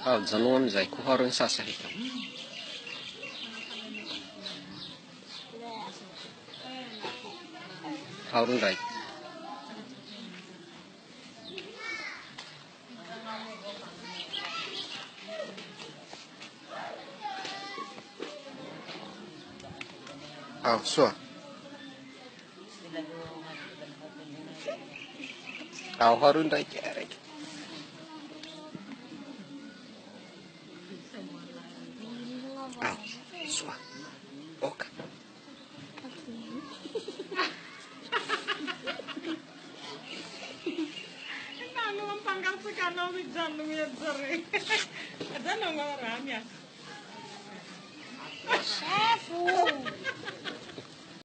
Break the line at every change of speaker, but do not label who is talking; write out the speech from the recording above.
Ajanao am'izay koharo ny sasa hita. Haron raiky. Soa. Haron raiky raiky. Soa. Oka.
Ano ang panggal sa kanawid dyan, lumiyad sa rin. Dyan ang marami. Chef!